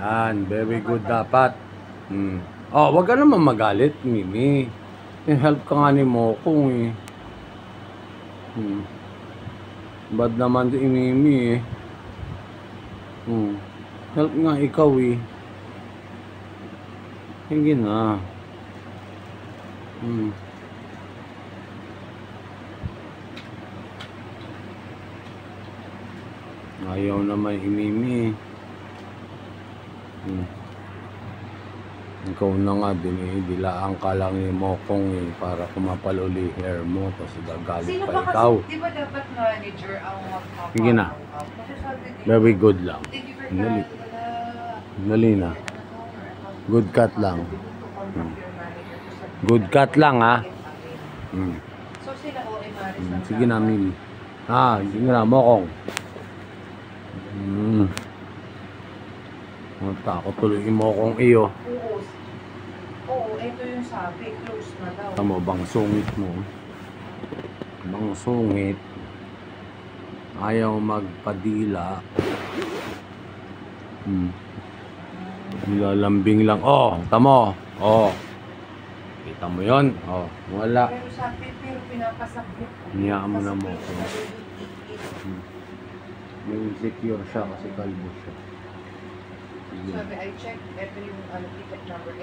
Yan, very good dapat. Oh, wag ka naman magalit, Mimi. Help ka nga ni Mokong eh. Bad naman si Mimi eh. Help nga ikaw eh. Hindi na. Ayaw naman si Mimi eh. Ikaw na nga din eh, dilaan ka lang ni Mokong eh, para kumapal uli hair mo, tapos gagalit pa ikaw. Di ba dapat manager ang magpapagawa? Sige na. Very good lang. Dali na. Good cut lang. Good cut lang ha. So sila o Maris. Sige na, Mimi. Sige na, Mokong. Takot tuloy yung Mokong iyo. Oo, ito yung sabi, close na daw. Tama, bang sungit mo. Bang sungit. Ayaw magpadila. Nilalambing lang. Oh, tamo. Oh. Kita mo yun? Oh, wala. Pero sabi, pero pinapasabit. Niyaan mo na Mokong. May insecure siya kasi kalbo siya. Sabi, I checked, ito yung ticket number.